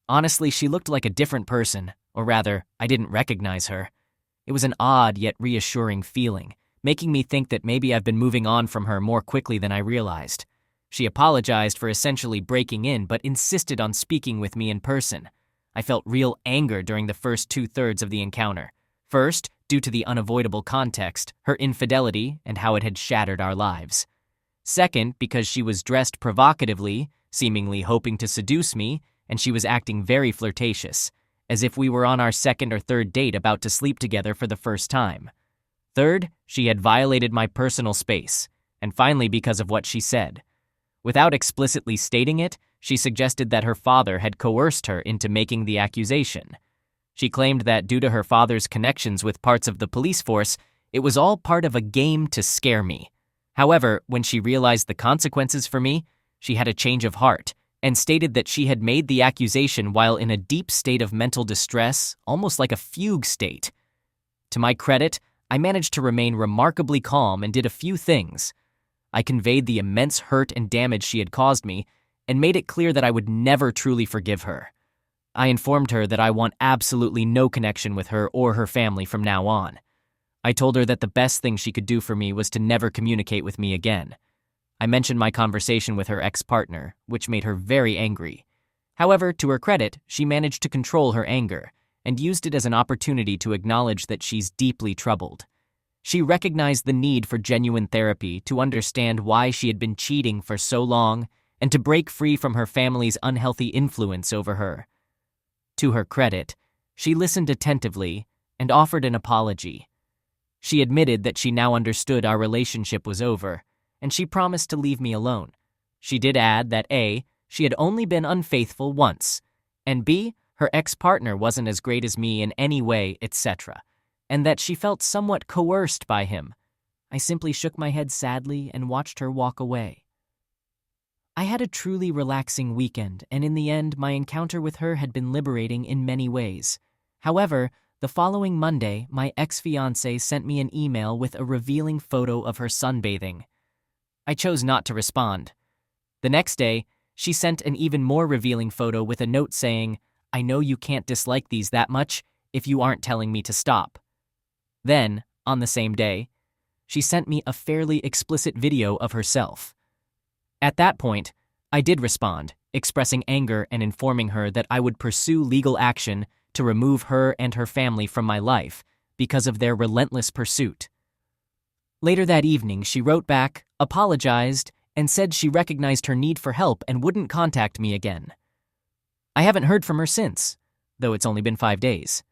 Honestly, she looked like a different person, or rather, I didn't recognize her. It was an odd yet reassuring feeling, making me think that maybe I've been moving on from her more quickly than I realized. She apologized for essentially breaking in, but insisted on speaking with me in person. I felt real anger during the first 2/3 of the encounter. First, due to the unavoidable context, her infidelity and how it had shattered our lives. Second, because she was dressed provocatively, seemingly hoping to seduce me, and she was acting very flirtatious, as if we were on our second or third date about to sleep together for the first time. Third, she had violated my personal space, and finally because of what she said. Without explicitly stating it, she suggested that her father had coerced her into making the accusation. She claimed that due to her father's connections with parts of the police force, it was all part of a game to scare me. However, when she realized the consequences for me, she had a change of heart and stated that she had made the accusation while in a deep state of mental distress, almost like a fugue state. To my credit, I managed to remain remarkably calm and did a few things. I conveyed the immense hurt and damage she had caused me and made it clear that I would never truly forgive her. I informed her that I want absolutely no connection with her or her family from now on. I told her that the best thing she could do for me was to never communicate with me again. I mentioned my conversation with her ex-partner, which made her very angry. However, to her credit, she managed to control her anger and used it as an opportunity to acknowledge that she's deeply troubled. She recognized the need for genuine therapy to understand why she had been cheating for so long and to break free from her family's unhealthy influence over her. To her credit, she listened attentively and offered an apology. She admitted that she now understood our relationship was over, and she promised to leave me alone. She did add that A, she had only been unfaithful once, and B, her ex-partner wasn't as great as me in any way, etc., and that she felt somewhat coerced by him. I simply shook my head sadly and watched her walk away. I had a truly relaxing weekend, and in the end, my encounter with her had been liberating in many ways. However, the following Monday, my ex-fiancée sent me an email with a revealing photo of her sunbathing. I chose not to respond. The next day, she sent an even more revealing photo with a note saying, "I know you can't dislike these that much if you aren't telling me to stop." Then, on the same day, she sent me a fairly explicit video of herself. At that point, I did respond, expressing anger and informing her that I would pursue legal action to remove her and her family from my life because of their relentless pursuit. Later that evening, she wrote back, apologized, and said she recognized her need for help and wouldn't contact me again. I haven't heard from her since, though it's only been 5 days.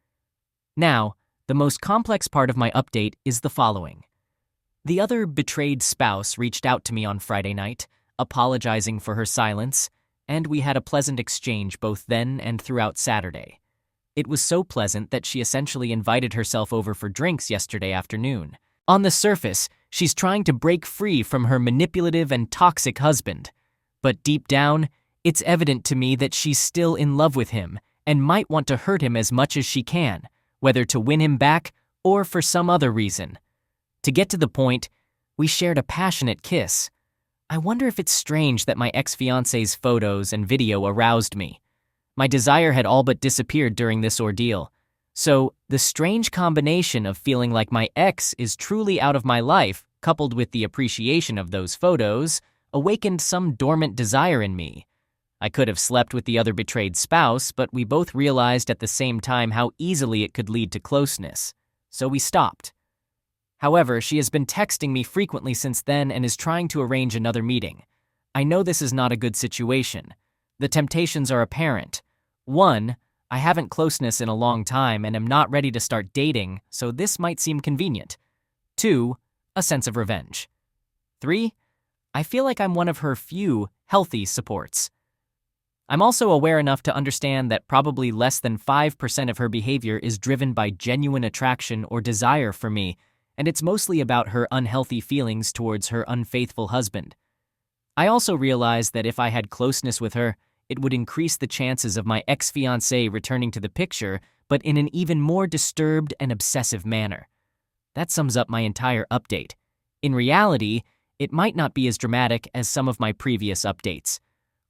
Now, the most complex part of my update is the following. The other betrayed spouse reached out to me on Friday night, apologizing for her silence, and we had a pleasant exchange both then and throughout Saturday. It was so pleasant that she essentially invited herself over for drinks yesterday afternoon. On the surface, she's trying to break free from her manipulative and toxic husband. But deep down, it's evident to me that she's still in love with him and might want to hurt him as much as she can, whether to win him back or for some other reason. To get to the point, we shared a passionate kiss. I wonder if it's strange that my ex-fiancé's photos and video aroused me. My desire had all but disappeared during this ordeal. So, the strange combination of feeling like my ex is truly out of my life, coupled with the appreciation of those photos, awakened some dormant desire in me. I could have slept with the other betrayed spouse, but we both realized at the same time how easily it could lead to closeness. So we stopped. However, she has been texting me frequently since then and is trying to arrange another meeting. I know this is not a good situation. The temptations are apparent. 1, I haven't closeness in a long time and am not ready to start dating, so this might seem convenient. 2, a sense of revenge. 3, I feel like I'm one of her few healthy supports. I'm also aware enough to understand that probably less than 5% of her behavior is driven by genuine attraction or desire for me, and it's mostly about her unhealthy feelings towards her unfaithful husband. I also realize that if I had closeness with her, it would increase the chances of my ex-fiancé returning to the picture, but in an even more disturbed and obsessive manner. That sums up my entire update. In reality, it might not be as dramatic as some of my previous updates.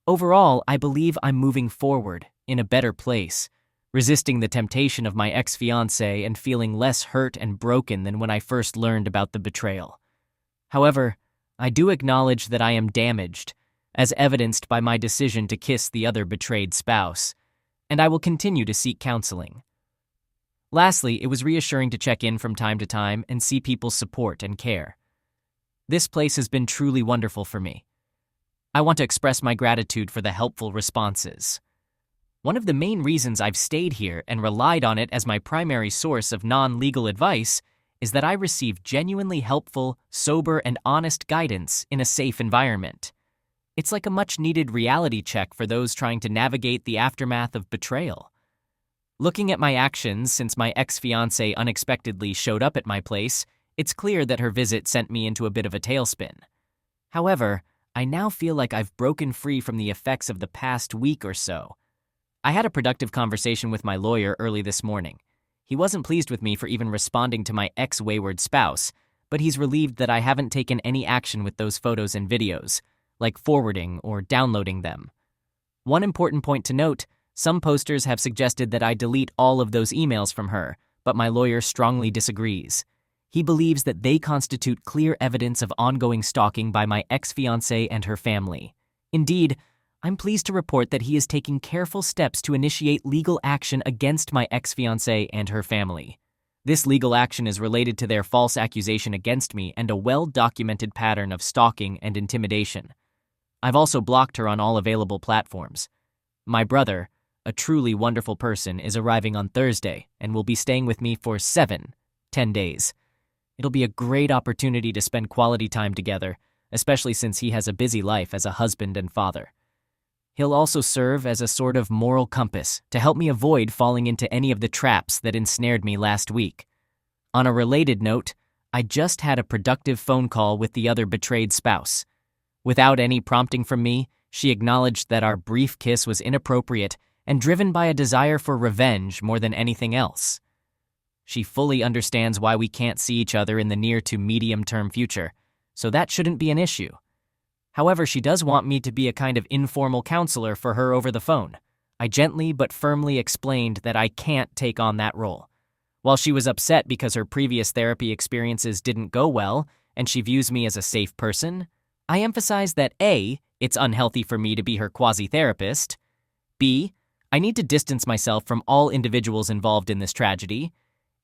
Overall, I believe I'm moving forward, in a better place, resisting the temptation of my ex-fiancé and feeling less hurt and broken than when I first learned about the betrayal. However, I do acknowledge that I am damaged, as evidenced by my decision to kiss the other betrayed spouse, and I will continue to seek counseling. Lastly, it was reassuring to check in from time to time and see people's support and care. This place has been truly wonderful for me. I want to express my gratitude for the helpful responses. One of the main reasons I've stayed here and relied on it as my primary source of non-legal advice is that I receive genuinely helpful, sober, and honest guidance in a safe environment. It's like a much-needed reality check for those trying to navigate the aftermath of betrayal. Looking at my actions since my ex-fiancé unexpectedly showed up at my place, it's clear that her visit sent me into a bit of a tailspin. However, I now feel like I've broken free from the effects of the past week or so. I had a productive conversation with my lawyer early this morning. He wasn't pleased with me for even responding to my ex-wayward spouse, but he's relieved that I haven't taken any action with those photos and videos, like forwarding or downloading them. One important point to note, some posters have suggested that I delete all of those emails from her, but my lawyer strongly disagrees. He believes that they constitute clear evidence of ongoing stalking by my ex-fiancée and her family. Indeed, I'm pleased to report that he is taking careful steps to initiate legal action against my ex-fiancée and her family. This legal action is related to their false accusation against me and a well-documented pattern of stalking and intimidation. I've also blocked her on all available platforms. My brother, a truly wonderful person, is arriving on Thursday and will be staying with me for 10 days. It'll be a great opportunity to spend quality time together, especially since he has a busy life as a husband and father. He'll also serve as a sort of moral compass to help me avoid falling into any of the traps that ensnared me last week. On a related note, I just had a productive phone call with the other betrayed spouse. Without any prompting from me, she acknowledged that our brief kiss was inappropriate and driven by a desire for revenge more than anything else. She fully understands why we can't see each other in the near to medium-term future, so that shouldn't be an issue. However, she does want me to be a kind of informal counselor for her over the phone. I gently but firmly explained that I can't take on that role. While she was upset because her previous therapy experiences didn't go well and she views me as a safe person, I emphasized that A, it's unhealthy for me to be her quasi-therapist, B, I need to distance myself from all individuals involved in this tragedy,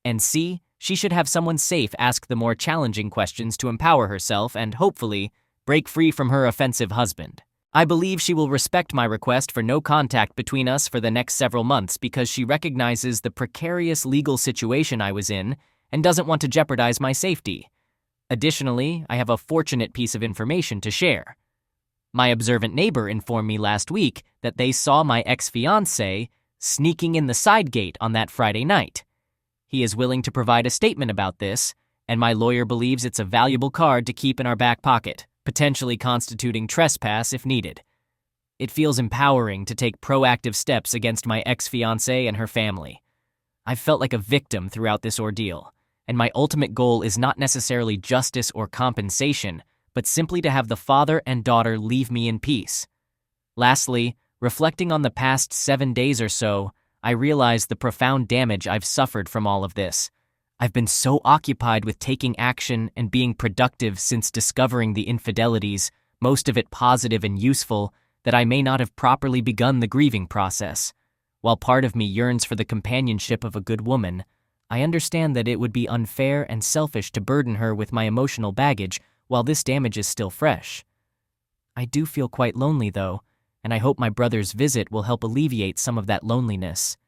and C, she should have someone safe ask the more challenging questions to empower herself and, hopefully, break free from her offensive husband. I believe she will respect my request for no contact between us for the next several months because she recognizes the precarious legal situation I was in and doesn't want to jeopardize my safety. Additionally, I have a fortunate piece of information to share. My observant neighbor informed me last week that they saw my ex-fiancé sneaking in the side gate on that Friday night. He is willing to provide a statement about this, and my lawyer believes it's a valuable card to keep in our back pocket, potentially constituting trespass if needed. It feels empowering to take proactive steps against my ex-fiancée and her family. I've felt like a victim throughout this ordeal, and my ultimate goal is not necessarily justice or compensation, but simply to have the father and daughter leave me in peace. Lastly, reflecting on the past 7 days or so, I realize the profound damage I've suffered from all of this. I've been so occupied with taking action and being productive since discovering the infidelities, most of it positive and useful, that I may not have properly begun the grieving process. While part of me yearns for the companionship of a good woman, I understand that it would be unfair and selfish to burden her with my emotional baggage while this damage is still fresh. I do feel quite lonely, though, and I hope my brother's visit will help alleviate some of that loneliness.